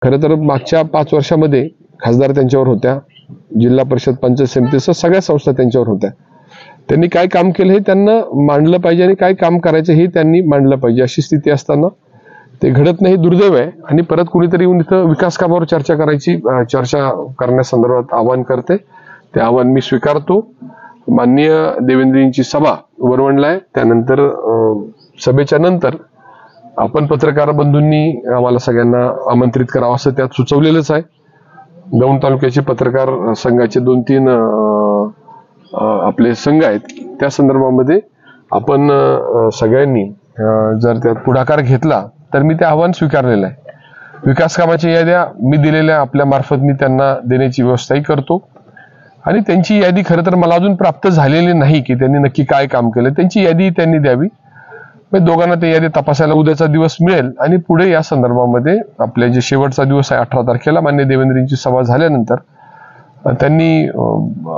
खरं तर मागच्या 5 वर्षामध्ये खासदार त्यांच्यावर होत्या, जिल्हा परिषद पंचायत समितीसह सगळ्या संस्था त्यांच्यावर होत्या. त्यांनी काय काम केलं हे त्यांना मांडलं पाहिजे आणि काय काम करायचं हे त्यांनी मांडलं पाहिजे. अशी स्थिती असताना ते घडत नाही, दुर्दैव आहे. आणि परत कुणीतरी येऊन इथं विकास कामावर चर्चा करण्यासंदर्भात आवाहन करते. ते आवाहन मी स्वीकारतो. माननीय देवेंद्रजींची सभा वरवणला आहे. त्यानंतर सभेच्या नंतर आपण पत्रकार बंधूंनी आम्हाला सगळ्यांना आमंत्रित करावं असं त्यात सुचवलेलंच आहे. दौंड तालुक्याचे पत्रकार संघाचे 2-3 आपले संघ आहेत. त्या संदर्भामध्ये आपण सगळ्यांनी जर त्यात पुढाकार घेतला तर मी ते आव्हान स्वीकारलेलं आहे. विकास कामाच्या याद्या मी दिलेल्या आपल्या मार्फत मी त्यांना देण्याची व्यवस्थाही करतो. आणि त्यांची यादी खरं तर मला अजून प्राप्त झालेली नाही की त्यांनी नक्की काय काम केलं. त्यांची यादी त्यांनी द्यावी. दोघांना ते यादी तपासायला उद्याचा दिवस मिळेल आणि पुढे या संदर्भामध्ये आपले जे शेवटचा दिवस आहे 18 तारखेला मान्य देवेंद्रजींची सभा झाल्यानंतर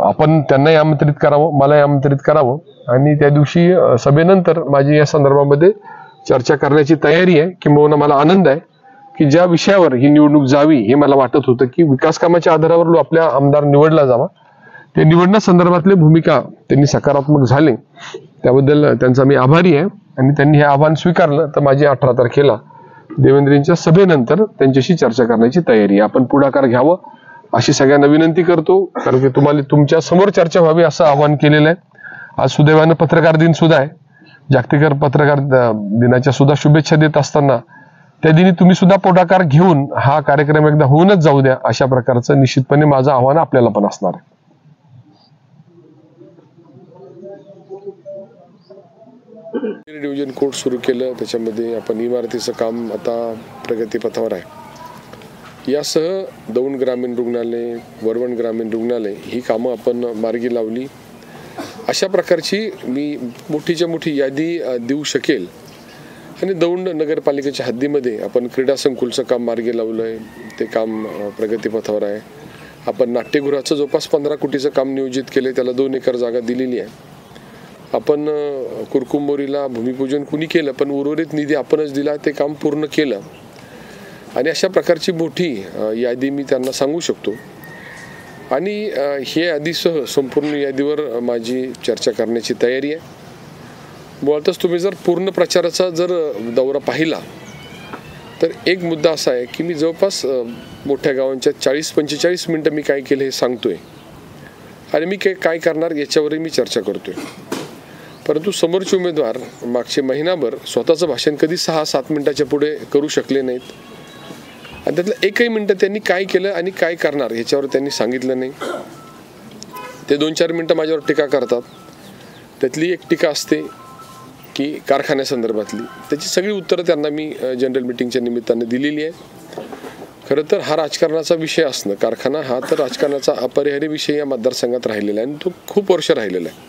आपण त्यांनाही आमंत्रित करावं, मलाही आमंत्रित करावं आणि त्या दिवशी सभेनंतर माझी या संदर्भामध्ये चर्चा करण्याची तयारी आहे. किंबहुना मला आनंद आहे की ज्या विषयावर ही निवडणूक जावी हे मला वाटत होतं की विकास कामाच्या आधारावर आपला आमदार निवडला जावा, ते निवडण्यासंदर्भातली भूमिका त्यांनी सकारात्मक झाले. त्याबद्दल त्यांचा मी आभारी आहे. आणि त्यांनी हे आव्हान स्वीकारलं तर माझी 18 तारखेला देवेंद्रजींच्या सभेनंतर त्यांच्याशी चर्चा करण्याची तयारी आहे. आपण पुढाकार घ्यावं अशी सगळ्यांना विनंती करतो. कारण की तुम्हाला तुमच्या समोर चर्चा व्हावी असं आव्हान केलेलं आहे. आज सुदैवानं पत्रकार दिन सुद्धा आहे. जागतिक पत्रकार दिनाच्या सुद्धा शुभेच्छा देत असताना त्या दिनी तुम्ही सुद्धा पुढाकार घेऊन हा कार्यक्रम एकदा होऊनच जाऊ द्या अशा प्रकारचं निश्चितपणे माझं आव्हान आपल्याला पण असणार आहे. डिव्हिजन कोर्ट सुरू केलं, त्याच्यामध्ये आपण इमारतीचं काम आता प्रगतीपथावर आहे. यासह दौंड ग्रामीण रुग्णालय, वरवण ग्रामीण रुग्णालय ही कामं आपण मार्गी लावली. अशा प्रकारची मी मोठीच्या मोठी यादी देऊ शकेल. आणि दौंड नगरपालिकेच्या हद्दीमध्ये आपण क्रीडा संकुलचं काम मार्गी लावलं आहे, ते काम प्रगतीपथावर आहे. आपण नाट्यगृहाचं जवळपास 15 कोटीचं काम नियोजित केलं, त्याला 2 एकर जागा दिलेली आहे. आपण कुरकुंबोरीला भूमिपूजन कुणी केलं पण उर्वरित निधी आपणच दिला, ते काम पूर्ण केलं. आणि अशा प्रकारची मोठी यादी मी त्यांना सांगू शकतो. आणि हे यादीसह संपूर्ण यादीवर माझी चर्चा करण्याची तयारी आहे. मुळातच तुम्ही जर पूर्ण प्रचाराचा जर दौरा पाहिला तर एक मुद्दा असा आहे की मी जवळपास मोठ्या गावांच्या 40-45 मिनिटं मी काय केलं हे सांगतोय आणि मी काय करणार याच्यावरही मी चर्चा करतोय. परंतु समोरचे उमेदवार मागचे महिनाभर स्वतःचं भाषण कधी 6-7 मिनिटाच्या पुढे करू शकले नाहीत. आणि त्यातलं एकही मिनिटं त्यांनी काय केलं आणि काय करणार ह्याच्यावर त्यांनी सांगितलं नाही. ते 2-4 मिनिटं माझ्यावर टीका करतात. त्यातली एक टीका असते की कारखान्यासंदर्भातली, त्याची सगळी उत्तरं त्यांना मी जनरल मिटिंगच्या निमित्ताने दिलेली आहे. खरं तर हा राजकारणाचा विषय असणं, कारखाना हा तर राजकारणाचा अपरिहार्य विषय या मतदारसंघात राहिलेला आहे आणि तो खूप वर्ष राहिलेला आहे.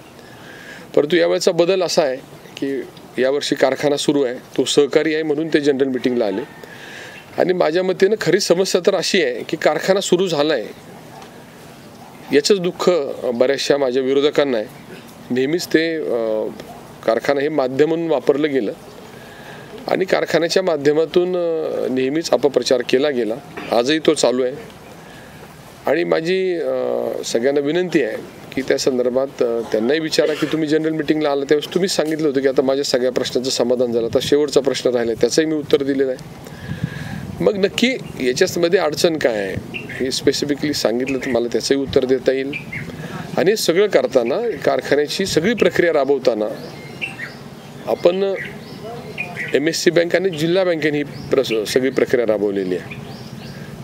परंतु यावेळेचा बदल असा आहे की यावर्षी कारखाना सुरू आहे, तो सहकारी आहे म्हणून ते जनरल मिटिंगला आले. आणि माझ्या मतेनं खरी समस्या तर अशी आहे की कारखाना सुरू झाला आहे याचंच दुःख बऱ्याचशा माझ्या विरोधकांना आहे. नेहमीच ते कारखाना हे माध्यम म्हणून वापरलं गेलं आणि कारखान्याच्या माध्यमातून नेहमीच अपप्रचार केला गेला. आजही तो चालू आहे. आणि माझी सगळ्यांना विनंती आहे की त्या संदर्भात त्यांनाही विचारा की तुम्ही जनरल मिटिंगला आला त्यावेळेस तुम्हीच सांगितलं होतं की आता माझ्या सगळ्या प्रश्नाचं समाधान झालं, आता शेवटचा प्रश्न राहिला त्याचंही मी उत्तर दिलेलं आहे. मग नक्की याच्यामध्ये अडचण काय आहे हे स्पेसिफिकली सांगितलं तर मला त्याचंही उत्तर देता येईल. आणि सगळं करताना कारखान्याची सगळी प्रक्रिया राबवताना आपण MSC बँक आणि जिल्हा बँकेने ही सगळी प्रक्रिया राबवलेली आहे.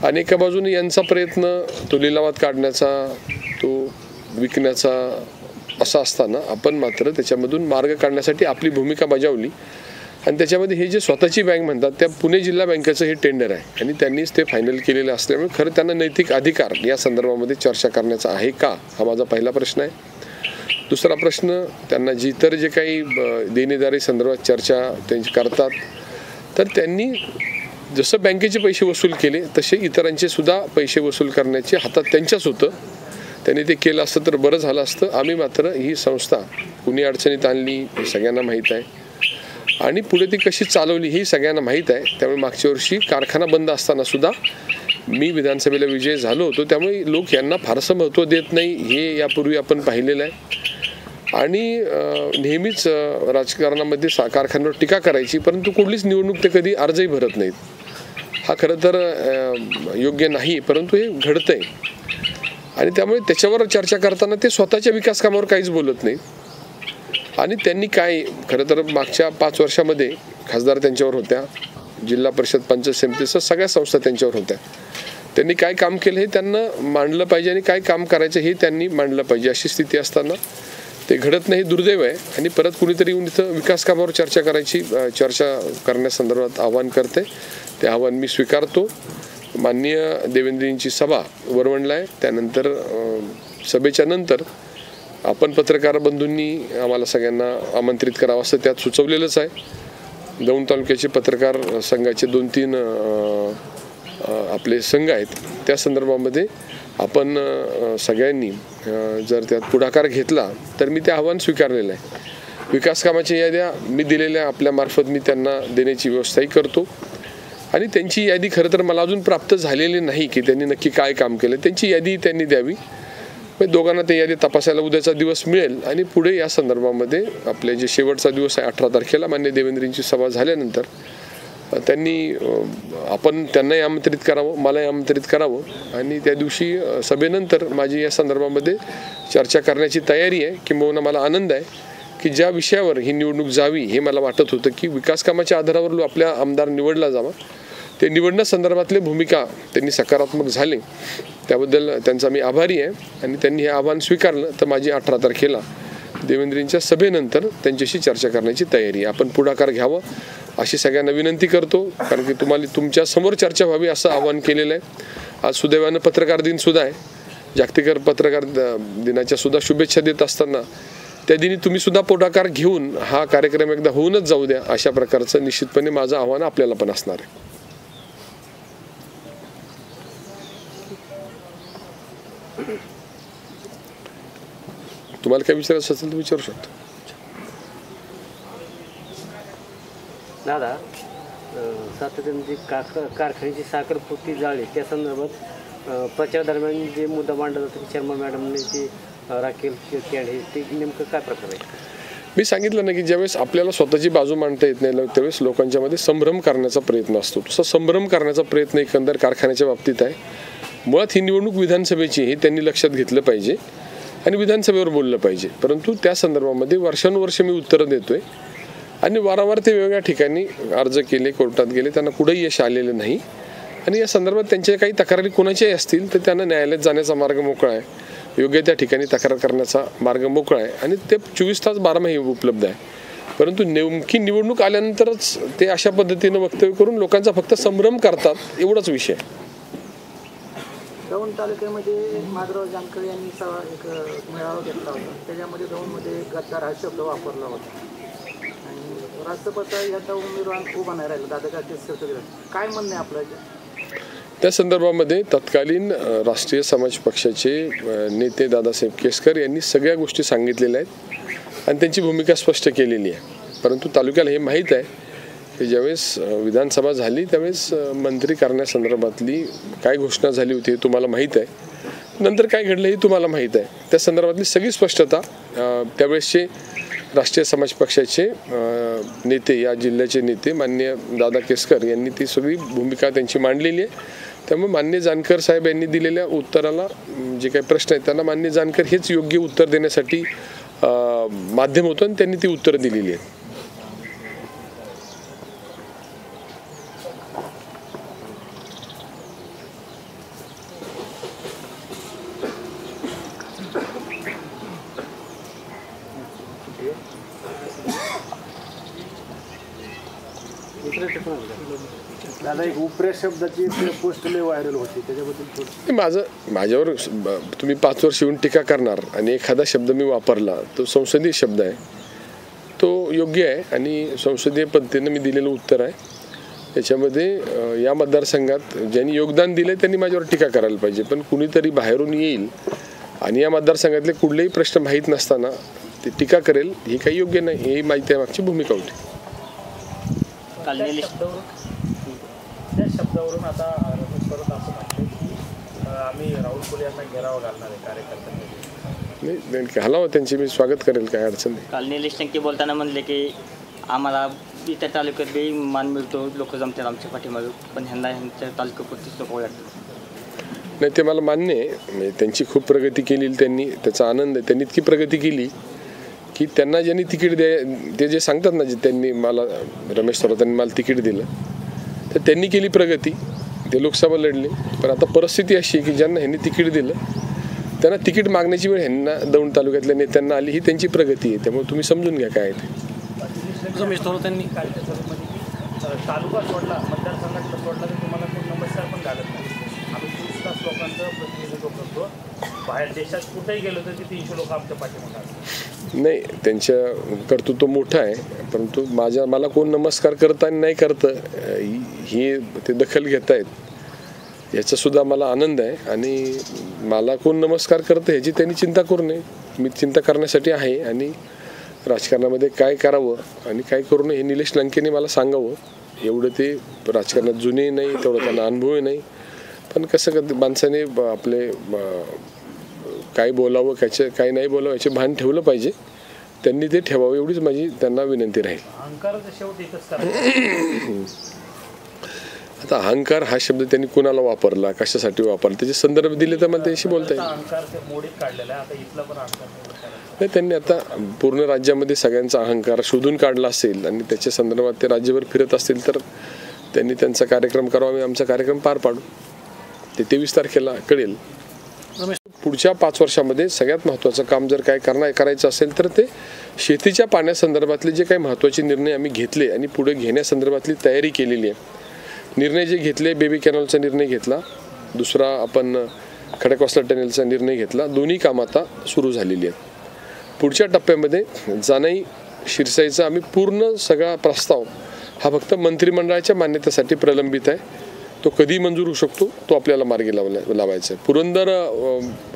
आणि एका बाजूने यांचा प्रयत्न तो लिलावात काढण्याचा, तो विकण्याचा असा असताना आपण मात्र त्याच्यामधून मार्ग काढण्यासाठी आपली भूमिका बजावली. आणि त्याच्यामध्ये हे जे स्वतःची बँक म्हणतात त्या पुणे जिल्हा बँकेचं हे टेंडर आहे आणि त्यांनीच ते फायनल केलेलं असल्यामुळे खरं त्यांना नैतिक अधिकार या संदर्भामध्ये चर्चा करण्याचा आहे का, हा माझा पहिला प्रश्न आहे. दुसरा प्रश्न, त्यांना जी इतर जे काही देणेदारी संदर्भात चर्चा त्यांची करतात तर त्यांनी जसं बँकेचे पैसे वसूल केले तसे इतरांचे सुद्धा पैसे वसूल करण्याचे हातात त्यांच्याच होतं. त्यांनी ते केलं असतं तर बरं झालं असतं. आम्ही मात्र ही संस्था कुणी अडचणीत आणली हे सगळ्यांना माहीत आहे आणि पुढे ती कशी चालवली ही सगळ्यांना माहीत आहे. त्यामुळे मागच्या वर्षी कारखाना बंद असताना सुद्धा मी विधानसभेला विजय झालो होतो, त्यामुळे लोक यांना फारसं महत्त्व देत नाही हे यापूर्वी आपण पाहिलेलं आहे. आणि नेहमीच राजकारणामध्ये कारखान्यावर टीका करायची, परंतु कुठलीच निवडणूक ते कधी अर्जही भरत नाहीत. हा खरं तर योग्य नाही, परंतु हे घडतंय. आणि त्यामुळे त्याच्यावर चर्चा करताना ते स्वतःच्या विकास कामावर काहीच बोलत नाही. आणि त्यांनी काय खरं तर मागच्या 5 वर्षामध्ये खासदार त्यांच्यावर होत्या, जिल्हा परिषद पंचायत समितीसह सगळ्या संस्था त्यांच्यावर होत्या. त्यांनी काय काम केलं हे त्यांना मांडलं पाहिजे आणि काय काम करायचं हे त्यांनी मांडलं पाहिजे. अशी स्थिती असताना ते घडत नाही, दुर्दैव आहे. आणि परत कुणीतरी येऊन इथं विकास कामावर चर्चा करण्यासंदर्भात आवाहन करते. ते आव्हान मी स्वीकारतो. माननीय देवेंद्रजींची सभा वरवणला आहे, त्यानंतर सभेच्या नंतर आपण पत्रकार बंधूंनी आम्हाला सगळ्यांना आमंत्रित करावं असं त्यात सुचवलेलंच आहे. दौंड तालुक्याचे पत्रकार संघाचे 2-3 आपले संघ आहेत, त्या संदर्भामध्ये आपण सगळ्यांनी जर त्यात पुढाकार घेतला तर मी ते आव्हान स्वीकारलेलं आहे. विकास कामाच्या याद्या मी दिलेल्या आपल्यामार्फत मी त्यांना देण्याची व्यवस्थाही करतो. आणि त्यांची यादी खरं तर मला अजून प्राप्त झालेली नाही की त्यांनी नक्की काय काम केलं. त्यांची यादी त्यांनी द्यावी. दोघांना ते यादी तपासायला उद्याचा दिवस मिळेल आणि पुढे या संदर्भामध्ये आपले जे शेवटचा दिवस आहे 18 तारखेला मान्य देवेंद्रजींची सभा झाल्यानंतर त्यांनी आपण त्यांनाही आमंत्रित करावं, मलाही आमंत्रित करावं आणि त्या दिवशी सभेनंतर माझी या संदर्भामध्ये चर्चा करण्याची तयारी आहे. किंबहुना मला आनंद आहे की ज्या विषयावर ही निवडणूक जावी हे मला वाटत होतं की विकास कामाच्या आधारावर आपल्या आमदार निवडला जावा, ते निवडण्यासंदर्भातले भूमिका त्यांनी सकारात्मक झाले, त्याबद्दल त्यांचा मी आभारी आहे. आणि त्यांनी हे आव्हान स्वीकारलं तर माझी 18 तारखेला देवेंद्रजींच्या सभेनंतर त्यांच्याशी चर्चा करण्याची तयारी आहे. आपण पुढाकार घ्यावं अशी सगळ्यांना विनंती करतो, कारण की तुमच्या समोर चर्चा व्हावी असं आवाहन केलेलं आहे. आज सुदैवानं पत्रकार दिन सुद्धा आहे. जागतिक पत्रकार दिनाच्या सुद्धा शुभेच्छा देत असताना त्या दिनी तुम्ही सुद्धा पुढाकार घेऊन हा कार्यक्रम एकदा होऊनच जाऊ द्या, अशा प्रकारचं निश्चितपणे माझं आव्हान आपल्याला पण असणार आहे. तुम्हाला काय विचारायचं असेल तर विचारू शकतो. दादा, सातत्याने जी कारखान्याची साखर पोती जाळली त्या संदर्भात प्रचार दरम्यान जे मुद्दा मांडला जातो की शर्मा मॅडमने ते राखेल कॅड हे ते नेमकं काय प्रकार आहे? मी सांगितलं ना की ज्यावेळेस आपल्याला स्वतःची बाजू मांडता येत नाही त्यावेळेस लोकांच्या मध्ये संभ्रम करण्याचा प्रयत्न असतो. तसा संभ्रम करण्याचा प्रयत्न एकंदर कारखान्याच्या बाबतीत आहे. मुळात ही निवडणूक विधानसभेची हे त्यांनी लक्षात घेतलं पाहिजे आणि विधानसभेवर बोललं पाहिजे. परंतु त्या संदर्भामध्ये वर्षानुवर्ष मी उत्तरं देतोय आणि वारंवार ते वेगवेगळ्या ठिकाणी अर्ज केले, कोर्टात गेले, त्यांना कुठेही यश आलेलं नाही. आणि या संदर्भात त्यांच्या काही तक्रारी कोणाच्याही असतील तर त्यांना न्यायालयात जाण्याचा मार्ग मोकळा आहे, योग्य त्या ठिकाणी तक्रार करण्याचा मार्ग मोकळा आहे आणि ते 24 तास 12 महिने उपलब्ध आहे. परंतु नेमकी निवडणूक आल्यानंतरच ते अशा पद्धतीनं वक्तव्य करून लोकांचा फक्त संभ्रम करतात, एवढाच विषय. दौंड तालुक्यामध्ये माधवराव जानकर यांनी एक मेळावा घेतला होता, त्याच्यामध्ये दौंडमध्ये गद्दार हा शब्द वापरला होता आणि राष्ट्रपती याचा उमेदवार उभा नाही राहिला, दादा काय म्हणणे आपलं? त्या संदर्भामध्ये तत्कालीन राष्ट्रीय समाज पक्षाचे नेते दादासाहेब केसकर यांनी सगळ्या गोष्टी सांगितलेल्या आहेत आणि त्यांची भूमिका स्पष्ट केलेली आहे. परंतु तालुक्याला हे माहीत आहे की ज्यावेळेस विधानसभा झाली त्यावेळेस मंत्री करण्यासंदर्भातली काय घोषणा झाली होती हे तुम्हाला माहीत आहे, नंतर काय घडलं हे तुम्हाला माहीत आहे. त्या संदर्भातली सगळी स्पष्टता त्यावेळेसचे राष्ट्रीय समाज पक्षाचे नेते, या जिल्ह्याचे नेते माननीय दादा केसकर यांनी ती सगळी भूमिका त्यांची मांडलेली आहे. त्यामुळे माननीय जानकर साहेब यांनी दिलेल्या उत्तराला जे काही प्रश्न आहेत त्यांना माननीय जानकर हेच योग्य उत्तर देण्यासाठी माध्यम होतं आणि त्यांनी ती उत्तरं दिलेली आहेत. दादा, एक उपऱ्या शब्दाची पोस्ट लय व्हायरल होती, त्याच्याबद्दल माझ्यावर तुम्ही 5 वर्ष येऊन टीका करणार आणि एखादा शब्द मी वापरला, तो संसदीय शब्द आहे, तो योग्य आहे आणि संसदीय पद्धतीनं मी दिलेलं उत्तर आहे. त्याच्यामध्ये या मतदारसंघात ज्यांनी योगदान दिलं त्यांनी माझ्यावर टीका करायला पाहिजे, पण कुणीतरी बाहेरून येईल आणि या मतदारसंघातले कुठलेही प्रश्न माहीत नसताना ते टीका करेल, ही काही योग्य नाही. ही माहिती आहे मागची भूमिका होती. त्या शब्दावरून आता परत असं म्हणते आम्ही राहुल कोले यांना घेरावा घालणार आहे कार्यकर्त्यांनी. नाही घालावं, त्यांची मी स्वागत करेल, काय अडचण नाही. काल निलेश लंके बोलताना म्हणले की आम्हाला इतर तालुक्यात बी मान मिळतो, लोक जमतात आमच्या पाठीमागे, पण ह्यांच्या तालुक्यापुरतीच लोक ओळखतात. नाही ते मला मान्य आहे, म्हणजे त्यांची खूप प्रगती केली त्यांनी, त्याचा आनंद आहे. त्यांनी इतकी प्रगती केली की त्यांना ज्यांनी तिकीट ते जे सांगतात ना, जे त्यांनी मला रमेश थोरातांनी मला तिकीट दिलं, तर त्यांनी केली प्रगती, ते लोकसभा लढले. पण आता परिस्थिती अशी आहे की ज्यांना ह्यांनी तिकीट दिलं त्यांना तिकीट मागण्याची वेळ ह्यांना दौंड तालुक्यातल्या नेत्यांना आली, ही त्यांची प्रगती आहे. त्यामुळे तुम्ही समजून घ्या काय आहे ते. रमेश थोरातांनी कालच्या सभेमध्ये तालुका सोडला, मतदारसंघातला सोडला तर तुम्हाला कोण नमस्कार पण घालत नाही. आम्ही 30 तास लोकांचं प्रतिनिधित्व करतो, बाहेर देशात कुठेही गेलो तर 300 लोक आमच्या पाठीमागे असतात. नाही, त्यांचं कर्तृत्व मोठं आहे, परंतु मला कोण नमस्कार करतं आणि नाही करतं ही ते दखल घेत आहेत, याचासुद्धा मला आनंद आहे. आणि मला कोण नमस्कार करतं ह्याची त्यांनी चिंता करू नये, मी चिंता करण्यासाठी आहे. आणि राजकारणामध्ये काय करावं आणि काय करू नये हे निलेश लंकेने मला सांगावं. एवढं ते राजकारणात जुने नाही, तेवढं त्यांना अनुभवही नाही. पण कसं माणसाने आपले काय बोलावं, काय नाही बोलावं याचे भान ठेवलं पाहिजे. त्यांनी ते ठेवावं एवढीच माझी त्यांना विनंती राहील. अहंकाराचं शेवट एकच कारण. आता अहंकार हा शब्द त्यांनी कुणाला वापरला, कशासाठी वापरला, त्याचे संदर्भ दिले तर मला त्याशी बोलता येईल. अहंकार ते मोडीत काढलेला आहे, आता इथला पण अहंकार नाही, त्यांनी आता पूर्ण राज्यामध्ये सगळ्यांचा अहंकार शोधून काढला असेल आणि त्याच्या संदर्भात ते राज्यभर फिरत असतील तर त्यांनी त्यांचा कार्यक्रम करावा, आम्ही आमचा कार्यक्रम पार पाडू. ते 23 तारखेला कळेल. पुढच्या 5 वर्षामध्ये सगळ्यात महत्त्वाचं काम जर काय करायचं असेल तर ते शेतीच्या पाण्यासंदर्भातले जे काही महत्त्वाचे निर्णय आम्ही घेतले आणि पुढे घेण्यासंदर्भातली तयारी केलेली आहे. निर्णय जे घेतले, बेबी कॅनॉलचा निर्णय घेतला, दुसरा आपण खडकवासला टनेलचा निर्णय घेतला, दोन्ही कामं आता सुरू झालेली आहेत. पुढच्या टप्प्यामध्ये जानाई शिरसाईचा आम्ही पूर्ण सगळा प्रस्ताव हा फक्त मंत्रिमंडळाच्या मान्यतेसाठी प्रलंबित आहे. तो कधी मंजूर होऊ शकतो, तो आपल्याला मार्गी लावायचा आहे. पुरंदर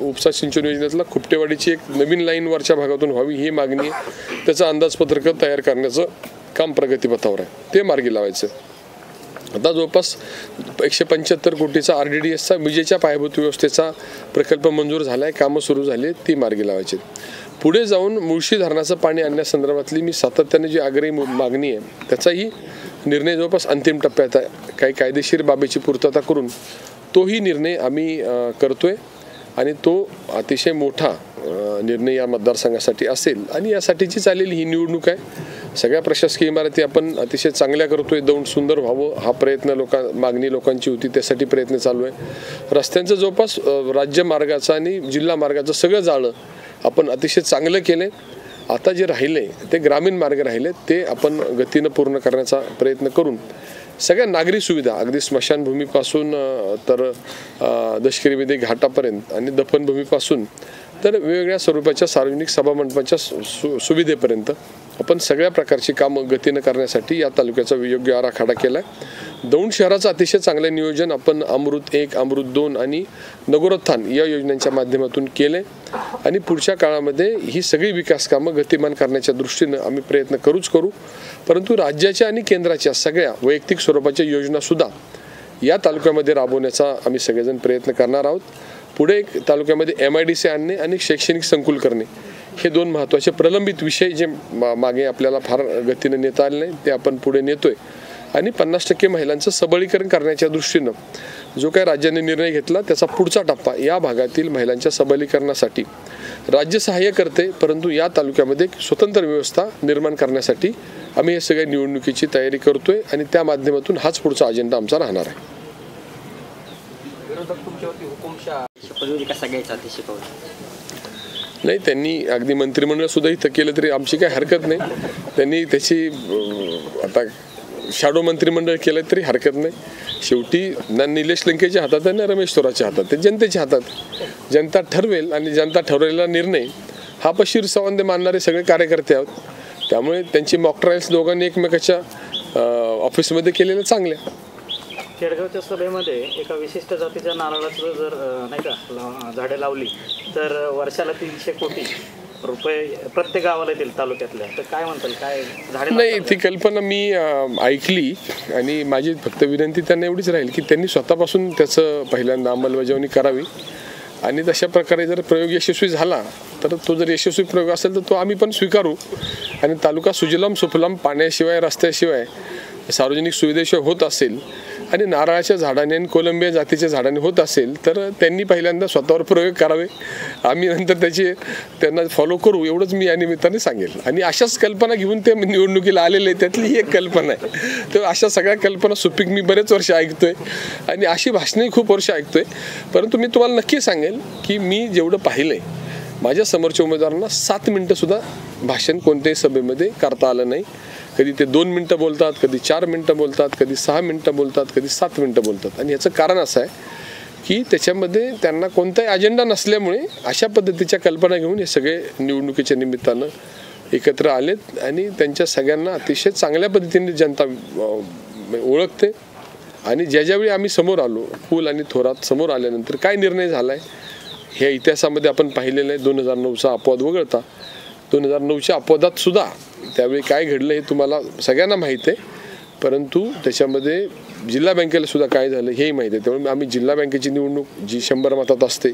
उपसा सिंचन योजनेतला खुपटेवाडीची एक नवीन लाईन वरच्या भागातून व्हावी ही मागणी आहे. त्याचं अंदाजपत्रक तयार करण्याचं काम प्रगतीपथावर आहे, ते मार्गी लावायचं. आता जवळपास 175 कोटीचा RDDSचा विजेच्या पायाभूत व्यवस्थेचा प्रकल्प मंजूर झाला आहे, कामं सुरू झाली आहेत, ती मार्गी लावायची. पुढे जाऊन मुळशी धरणाचं पाणी आणण्यासंदर्भातली मी सातत्याने जी आग्रही मागणी आहे त्याचाही निर्णय जवळपास अंतिम टप्प्यात आहे. काही कायदेशीर बाबीची पूर्तता करून तोही निर्णय आम्ही करतोय आणि तो अतिशय मोठा निर्णय या मतदारसंघासाठी असेल. आणि यासाठीची चालेली ही निवडणूक आहे. सगळ्या प्रशासकीय इमारती आपण अतिशय चांगल्या करतोय, दौंड सुंदर व्हावं हा प्रयत्न मागणी लोकांची होती, त्यासाठी प्रयत्न चालू आहे. रस्त्यांचं जवळपास राज्य मार्गाचं आणि जिल्हा मार्गाचं सगळं जाळं आपण अतिशय चांगलं केलं आहे. आता जे राहिले ते ग्रामीण मार्ग राहिले ते आपण गतीनं पूर्ण करण्याचा प्रयत्न करून सगळ्या नागरी सुविधा अगदी स्मशानभूमीपासून तर दशकरीमध्ये घाटापर्यंत आणि दफनभूमीपासून तर वेगवेगळ्या स्वरूपाच्या सार्वजनिक सभामंडपाच्या सुविधेपर्यंत आपण सगळ्या प्रकारची कामं गतीनं करण्यासाठी या तालुक्याचा योग्य आराखडा केला आहे. दौंड शहराचं अतिशय चांगलं नियोजन आपण अमृत 1, अमृत 2 आणि नगरोत्थान या योजनांच्या माध्यमातून केले आणि पुढच्या काळामध्ये ही सगळी विकास कामं गतिमान करण्याच्या दृष्टीनं आम्ही प्रयत्न करू. परंतु राज्याच्या आणि केंद्राच्या सगळ्या वैयक्तिक स्वरूपाच्या योजनासुद्धा या तालुक्यामध्ये राबवण्याचा आम्ही सगळेजण प्रयत्न करणार आहोत. पुढे एक तालुक्यामध्ये MIDC आणणे आणि शैक्षणिक संकुल करणे हे 2 महत्त्वाचे प्रलंबित विषय जे मागे आपल्याला फार गतीनं नेता आले नाही ते आपण पुढे नेतोय. आणि 50% महिलांचं सबलीकरण करण्याच्या दृष्टीनं जो काही राज्याने निर्णय घेतला त्याचा पुढचा टप्पा या भागातील महिलांच्या सबलीकरणासाठी राज्य सहाय्य करते, परंतु या तालुक्यामध्ये स्वतंत्र व्यवस्था निर्माण करण्यासाठी आम्ही हे सगळ्या निवडणुकीची तयारी करतोय आणि त्या माध्यमातून हाच पुढचा अजेंडा आमचा राहणार आहे. शपथविधी कसा घ्यायचा ते शिकवलं नाही, त्यांनी अगदी मंत्रिमंडळ सुद्धा इथं केलं तरी आमची काही हरकत नाही. त्यांनी त्याची आता शॅडो मंत्रिमंडळ केलं तरी हरकत नाही. शेवटी ना निलेश लंकेच्या हातात आहे ना रमेश थोराच्या हातात, ते जनतेच्या हातात. जनता ठरवेल आणि जनता ठरवलेला निर्णय हा पशीर संवाद मानणारे सगळे कार्यकर्ते आहोत. त्यामुळे त्यांची मॉक ट्रायल्स दोघांनी एकमेकाच्या ऑफिसमध्ये केलेल्या चांगल्या. केडगावच्या सभेमध्ये एका विशिष्ट जातीच्या नारळाचं जर नाही का झाडे लावली तर वर्षाला 300 कोटी रुपये प्रत्येक गावाला येतील तालुक्यातल्या, तर काय म्हणताल, काय झाडे नाही, ती कल्पना मी ऐकली आणि माझी फक्त विनंती त्यांना एवढीच राहील की त्यांनी स्वतःपासून त्याचं पहिल्यांदा अंमलबजावणी करावी आणि तशा प्रकारे जर प्रयोग यशस्वी झाला तर तो जर यशस्वी प्रयोग असेल तर तो आम्ही पण स्वीकारू आणि तालुका सुजलाम सुफलाम पाण्याशिवाय रस्त्याशिवाय सार्वजनिक सुविधेशिवाय होत असेल आणि नारळाच्या झाडाने आणि कोलंबिया जातीच्या झाडाने होत असेल तर त्यांनी पहिल्यांदा स्वतःवर प्रयोग करावे, आम्ही नंतर त्यांना फॉलो करू, एवढंच मी या निमित्ताने सांगेल. आणि अशाच कल्पना घेऊन ते निवडणुकीला आलेले आहेत, त्यातली ही एक कल्पना आहे. तर अशा सगळ्या कल्पना सुपीक मी बरेच वर्ष ऐकतोय आणि अशी भाषणंही खूप वर्ष ऐकतोय. परंतु मी तुम्हाला नक्की सांगेल की मी जेवढं पाहिलंय माझ्या समोरच्या उमेदवारांना 7 मिनिटंसुद्धा भाषण कोणत्याही सभेमध्ये करता आलं नाही. कधी ते 2 मिनिटं बोलतात, कधी 4 मिनिटं बोलतात, कधी 6 मिनिटं बोलतात, कधी 7 मिनिटं बोलतात. आणि याचं कारण असं आहे की त्याच्यामध्ये त्यांना कोणताही अजेंडा नसल्यामुळे अशा पद्धतीच्या कल्पना घेऊन हे सगळे निवडणुकीच्या निमित्तानं एकत्र आलेत आणि त्यांच्या सगळ्यांना अतिशय चांगल्या पद्धतीने जनता ओळखते. आणि ज्यावेळी आम्ही समोर आलो, पूल आणि थोरात समोर आल्यानंतर काय निर्णय झाला आहे ह्या इतिहासामध्ये आपण पाहिलेलं आहे. 2009चा अपवाद वगळता 2009च्या अपवादात सुद्धा त्यावेळी काय घडलं हे तुम्हाला सगळ्यांना माहीत आहे. परंतु त्याच्यामध्ये जिल्हा बँकेला सुद्धा काय झालं हेही माहीत आहे. त्यामुळे आम्ही जिल्हा बँकेची निवडणूक जी 100 मतात असते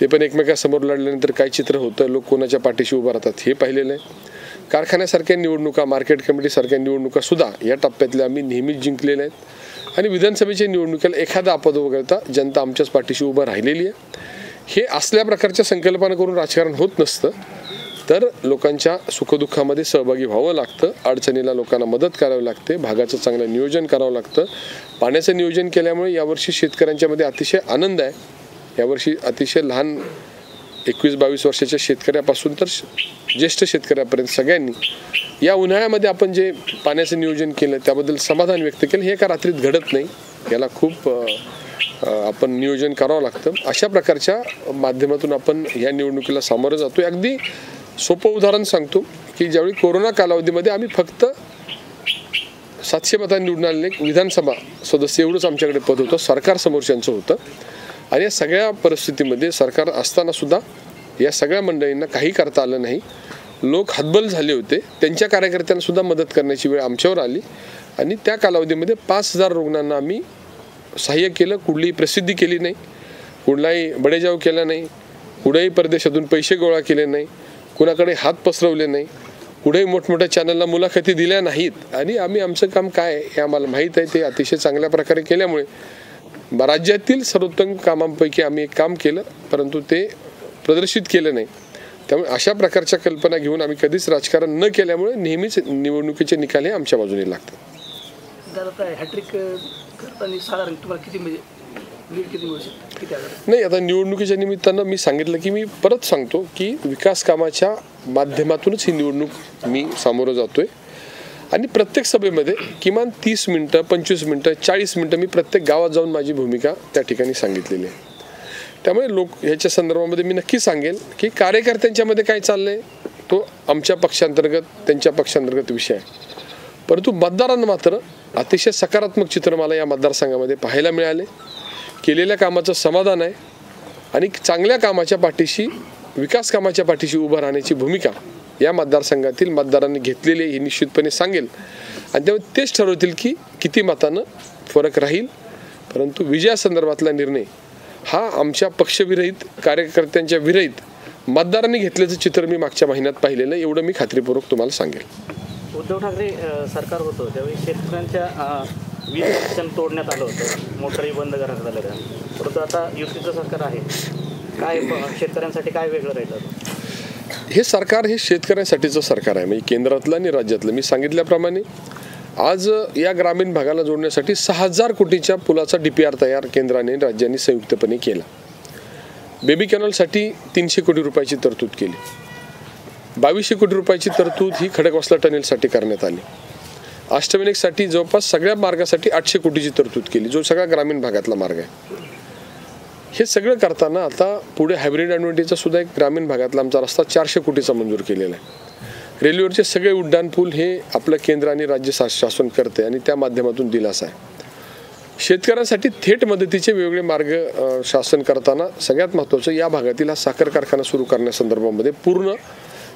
ते पण एकमेकांसमोर लढल्यानंतर काय चित्र होतं, लोक कोणाच्या पाठीशी उभं राहतात हे पाहिलेलं आहे. कारखान्यासारख्या निवडणुका, मार्केट कमिटीसारख्या निवडणुका सुद्धा या टप्प्यातल्या आम्ही नेहमीच जिंकलेल्या आहेत. आणि विधानसभेच्या निवडणुकीला एखादा अपवाद वगळता जनता आमच्याच पाठीशी उभं राहिलेली आहे. हे असल्या प्रकारच्या संकल्पना करून राजकारण होत नसतं, तर लोकांच्या सुखदुःखामध्ये सहभागी व्हावं लागतं, अडचणीला लोकांना मदत करावी लागते, भागाचं चांगलं नियोजन करावं लागतं. पाण्याचं नियोजन केल्यामुळे यावर्षी शेतकऱ्यांच्यामध्ये अतिशय आनंद आहे. यावर्षी अतिशय लहान 21-22 वर्षाच्या शेतकऱ्यापासून तर ज्येष्ठ शेतकऱ्यापर्यंत सगळ्यांनी या उन्हाळ्यामध्ये आपण जे पाण्याचं नियोजन केलं त्याबद्दल समाधान व्यक्त केलं. हे एका रात्रीत घडत नाही, याला खूप आपण नियोजन करावं लागतं. अशा प्रकारच्या माध्यमातून आपण या निवडणुकीला सामोरं जातो. अगदी सोपं उदाहरण सांगतो की ज्यावेळी कोरोना कालावधीमध्ये आम्ही फक्त 700 मतांनी निवडून आलेले विधानसभा सदस्य एवढंच आमच्याकडे पद होतं, सरकार समोरच्यांचं होतं. आणि या सगळ्या परिस्थितीमध्ये सरकार असताना सुद्धा या सगळ्या मंडळींना काही करता आलं नाही. लोक हतबल झाले होते, त्यांच्या कार्यकर्त्यांना सुद्धा मदत करण्याची वेळ आमच्यावर आली आणि त्या कालावधीमध्ये 5000 रुग्णांना आम्ही सहाय्य केलं. कुठलीही प्रसिद्धी केली नाही, कुठलाही बडेजाव केला नाही, कुठेही परदेशातून पैसे गोळा केले नाही, कुणाकडे हात पसरवले नाही, कुठेही मोठमोठ्या चॅनलला मुलाखती दिल्या नाहीत. आणि आम्ही आमचं काम काय हे आम्हाला माहीत आहे, ते अतिशय चांगल्या प्रकारे केल्यामुळे राज्यातील सर्वोत्तम कामांपैकी आम्ही एक काम केलं, परंतु ते प्रदर्शित केलं नाही. त्यामुळे अशा प्रकारच्या कल्पना घेऊन आम्ही कधीच राजकारण न केल्यामुळे नेहमीच निवडणुकीचे निकाल हे आमच्या बाजूने लागतात. हॅट्रिक करताना साधारण तुम्हाला किती म्हणजे किती मिळू शकते, किती हजार? नाही, आता निवडणुकीच्या निमित्तानं मी सांगितलं की मी परत सांगतो की विकास कामाच्या माध्यमातूनच ही निवडणूक मी सामोरं जातोय. आणि प्रत्येक सभेमध्ये किमान 30 मिनिटं, 25 मिनिटं, 40 मिनिटं मी प्रत्येक गावात जाऊन माझी भूमिका त्या ठिकाणी सांगितलेली आहे. त्यामुळे लोक ह्याच्या संदर्भामध्ये मी नक्की सांगेल की कार्यकर्त्यांच्यामध्ये काय चाललंय तो आमच्या पक्षांतर्गत, त्यांच्या पक्षांतर्गत विषय आहे. परंतु मतदारांना मात्र अतिशय सकारात्मक चित्र मला या मतदारसंघामध्ये पाहायला मिळाले. केलेल्या कामाचं समाधान आहे आणि चांगल्या कामाच्या पाठीशी, विकास कामाच्या पाठीशी उभं राहण्याची भूमिका या मतदारसंघातील मतदारांनी घेतलेली हे निश्चितपणे सांगेल. आणि त्यामुळे तेच ठरवतील की किती मतानं फरक राहील. परंतु विजयासंदर्भातला निर्णय हा आमच्या पक्षविरहित, कार्यकर्त्यांच्या विरहित मतदारांनी घेतल्याचं चित्र मी मागच्या महिन्यात पाहिलेलं, एवढं मी खात्रीपूर्वक तुम्हाला सांगेल. उद्धव ठाकरे सरकार होतं त्यावेळी शेतकऱ्यांच्या वीज कनेक्शन तोडण्यात आलं होतं, मोटरही बंद करण्यात आलं होतं. परंतु आता युतीचं सरकार आहे, काय शेतकऱ्यांसाठी काय वेगळं राहिलं? हे सरकार हे शेतकऱ्यांसाठीचं सरकार आहे, म्हणजे केंद्रातलं आणि राज्यातलं. मी सांगितल्याप्रमाणे आज या ग्रामीण भागाला जोडण्यासाठी 6000 कोटीच्या पुलाचा DPR तयार केंद्राने राज्यांनी संयुक्तपणे केला. बेबी कॅनलसाठी 300 कोटी रुपयाची तरतूद केली. 2200 कोटी रुपयाची तरतूद ही खडकवासला टनेलसाठी करण्यात आली. अष्टविनायकसाठी जवळपास सगळ्या मार्गासाठी 800 कोटीची तरतूद केली, जो सगळा ग्रामीण भागातला मार्ग आहे. हे सगळं करताना आता पुढे हायब्रिड ॲडव्हान्टेजचा सुद्धा एक ग्रामीण भागातला आमचा रस्ता 400 कोटीचा मंजूर केलेला आहे. रेल्वेवरचे सगळे उड्डाण पूल हे आपलं केंद्र आणि राज्य शासन करते आणि त्या माध्यमातून दिलासा आहे. शेतकऱ्यांसाठी थेट मदतीचे वेगवेगळे मार्ग शासन करताना सगळ्यात महत्त्वाचं या भागातील हा साखर कारखाना सुरू करण्यासंदर्भामध्ये पूर्ण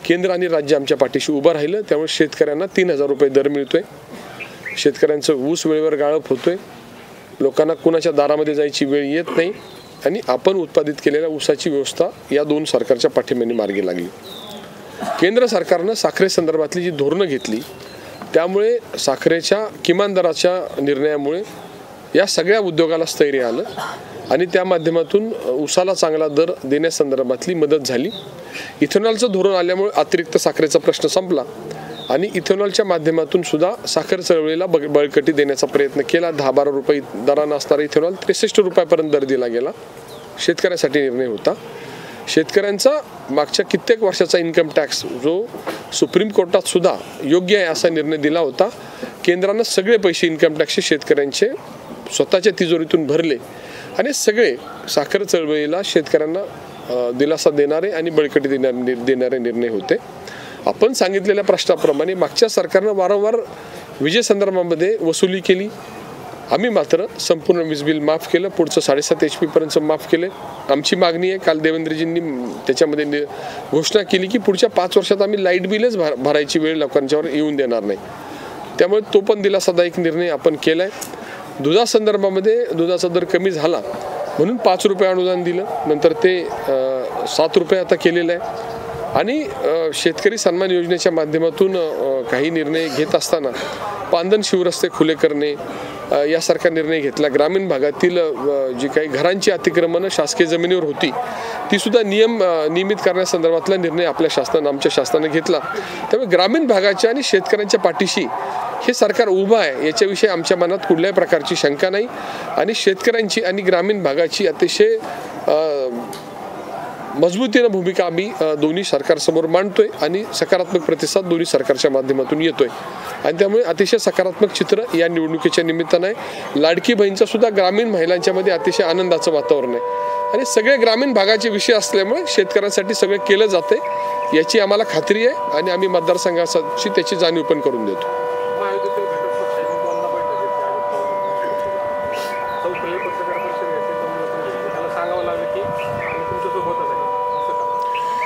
केंद्र आणि राज्य आमच्या पाठीशी उभं राहिलं. त्यामुळे शेतकऱ्यांना 3,000 रुपये दर मिळतोय. शेतकऱ्यांचं ऊस वेळेवर गाळप होतोय. लोकांना कुणाच्या दारामध्ये जायची वेळ येत नाही आणि आपण उत्पादित केलेल्या ऊसाची व्यवस्था या दोन सरकारच्या पाठिंब्याने मार्गी लागली. केंद्र सरकारनं साखरेसंदर्भातली जी धोरणं घेतली त्यामुळे साखरेच्या किमान दराच्या निर्णयामुळे या सगळ्या उद्योगाला स्थैर्य आलं आणि त्या माध्यमातून ऊसाला चांगला दर देण्यासंदर्भातली मदत झाली. इथेनॉलचं धोरण आल्यामुळे अतिरिक्त साखरेचा प्रश्न संपला आणि इथेनॉलच्या माध्यमातून सुद्धा साखर चळवळीला बळकटी देण्याचा प्रयत्न केला. 10-12 रुपये दरानं असणारा इथेनॉल 63 रुपयापर्यंत दर दिला गेला. शेतकऱ्यासाठी निर्णय होता. शेतकऱ्यांचा मागच्या कित्येक वर्षाचा इन्कम टॅक्स जो सुप्रीम कोर्टात सुद्धा योग्य आहे असा निर्णय दिला होता. केंद्रानं सगळे पैसे इन्कम टॅक्सचे शेतकऱ्यांचे स्वतःच्या तिजोरीतून भरले आणि सगळे साखर चळवळीला शेतकऱ्यांना दिलासा देणारे आणि बळकटी देणारे निर्णय होते. आपण सांगितलेल्या प्रश्नाप्रमाणे मागच्या सरकारनं वारंवार विजेसंदर्भामध्ये वसुली केली. आम्ही मात्र संपूर्ण वीज बिल माफ केलं. पुढचं 7.5 HP पर्यंत माफ केले. आमची मागणी आहे, काल देवेंद्रजींनी त्याच्यामध्ये घोषणा केली की पुढच्या 5 वर्षात आम्ही लाईट बिलच भरायची वेळ लोकांच्यावर येऊन देणार नाही. त्यामुळे तो पण दिलासादायक निर्णय आपण केलाय. दुधासंदर्भामध्ये दुधाचा दर कमी झाला म्हणून 5 रुपये अनुदान दिलं. नंतर ते 7 रुपये आता केलेलं आहे. आणि शेतकरी सन्मान योजनेच्या माध्यमातून काही निर्णय घेत असताना पांदन शिवरस्ते खुले करणे यासारखा निर्णय घेतला. ग्रामीण भागातील जी काही घरांची अतिक्रमणं शासकीय जमिनीवर होती ती सुद्धा नियमित करण्यासंदर्भातला निर्णय आमच्या शासनाने घेतला. त्यामुळे ग्रामीण भागाच्या आणि शेतकऱ्यांच्या पाठीशी हे सरकार उभं आहे याच्याविषयी आमच्या मनात कुठल्याही प्रकारची शंका नाही. आणि शेतकऱ्यांची आणि ग्रामीण भागाची अतिशय मजबूतीनं भूमिका आम्ही दोन्ही सरकारसमोर मांडतोय आणि सकारात्मक प्रतिसाद दोन्ही सरकारच्या माध्यमातून येतोय. आणि त्यामुळे अतिशय सकारात्मक चित्र या निवडणुकीच्या निमित्तानं आहे. लाडकी बहीणचा सुद्धा ग्रामीण महिलांच्या मध्ये अतिशय आनंदाचं वातावरण आहे आणि सगळे ग्रामीण भागाचे विषय असल्यामुळे शेतकऱ्यांसाठी सगळं केलं जातंय याची आम्हाला खात्री आहे आणि आम्ही मतदारसंघाची त्याची जाणीव पण करून देतो.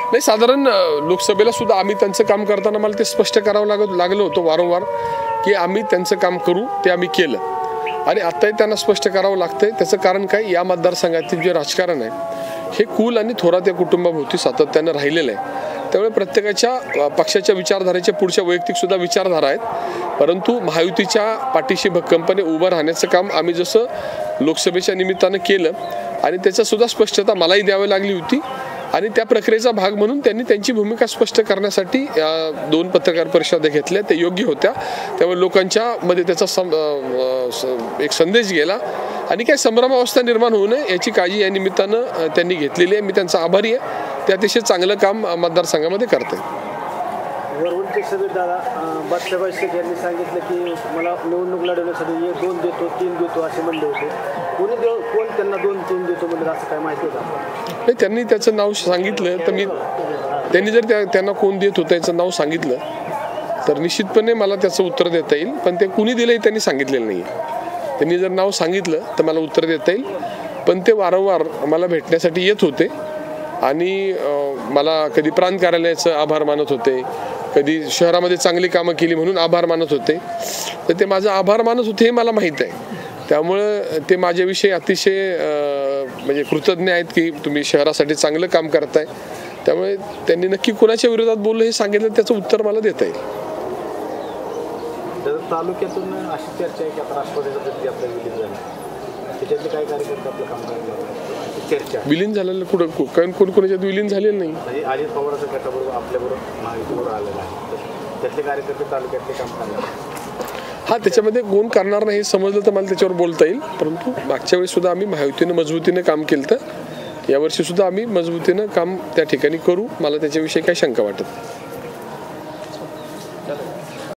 नाही, साधारण लोकसभेला सुद्धा आम्ही त्यांचं काम करताना मला ते स्पष्ट करावं लागलं होतं वारंवार की आम्ही त्यांचं काम करू, ते आम्ही केलं. आणि आत्ताही त्यांना स्पष्ट करावं लागतंय. त्याचं कारण काय, या मतदारसंघातील जे राजकारण आहे हे कुल आणि थोरात या कुटुंबाभोवती सातत्यानं राहिलेलं आहे. त्यामुळे प्रत्येकाच्या पक्षाच्या विचारधारेच्या पुढच्या वैयक्तिक सुद्धा विचारधारा आहेत. परंतु महायुतीच्या पाठीशी भक्कमपणे उभं राहण्याचं काम आम्ही जसं लोकसभेच्या निमित्तानं केलं आणि त्याचं सुद्धा स्पष्टता मलाही द्यावी लागली होती. आणि त्या प्रक्रियेचा भाग म्हणून त्यांनी त्यांची भूमिका स्पष्ट करण्यासाठी 2 पत्रकार परिषदा घेतल्या. त्या योग्य होत्या. त्यामुळे लोकांच्या मध्ये त्याचा एक संदेश गेला आणि काय संभ्रमावस्था निर्माण होऊ नये याची काळजी या निमित्तानं त्यांनी घेतलेली आहे. मी त्यांचा आभारी आहे. ते अतिशय चांगलं काम मतदारसंघामध्ये करतात. वरवणचे सभेत दादा बादशाहभाई शेख यांनी सांगितलं की मला निवडणूक लढवण्यासाठी 2 देतो 3 देतो असे म्हणले होते. कोण त्यांना 2-3 देतो म्हणजे असं काय माहिती होतं? नाही, त्यांनी त्याचं नाव सांगितलं तर त्यांनी जर त्यांना कोण देत होतं याचं नाव सांगितलं तर निश्चितपणे मला त्याचं उत्तर देता येईल. पण ते कुणी दिलं हे त्यांनी सांगितलेलं नाही आहे. त्यांनी जर नाव सांगितलं तर मला उत्तर देता येईल. पण ते वारंवार मला भेटण्यासाठी येत होते आणि मला कधी प्रांत कार्यालयाचं आभार मानत होते, कधी शहरामध्ये चांगली कामं केली म्हणून आभार मानत होते. तर ते माझं आभार मानत होते हे मला माहीत आहे. त्यामुळं ते माझ्याविषयी अतिशय म्हणजे कृतज्ञ आहेत की तुम्ही शहरासाठी चांगलं काम करताय. त्यामुळे त्यांनी नक्की कुणाच्या विरोधात बोललं हे सांगितलं त्याचं उत्तर मला देता येईल. तालुक्यातून अशी चर्चा आहे की आता राष्ट्रवादीचा आपल्या विलीन झाला, त्याच्यातले काही कार्यकर्ते आपलं काम करणार चर्चा विलीन झालेलं कुठं कोण कोणाच्यात विलीन झालेलं नाही. म्हणजे अजित पवारांच्या गटाबरोबर आपल्याबरोबर महायुतीबरोबर आलेला आहे, त्यातले कार्यकर्ते तालुक्यातले काम करणार. हा, त्याच्यामध्ये कोण करणार नाही हे समजलं तर मला त्याच्यावर बोलता येईल. परंतु मागच्या वेळी सुद्धा आम्ही महायुतीनं मजबूतीनं काम केलं, तर यावर्षी सुद्धा आम्ही मजबूतीनं काम त्या ठिकाणी करू. मला त्याच्याविषयी काही शंका वाटत नाही.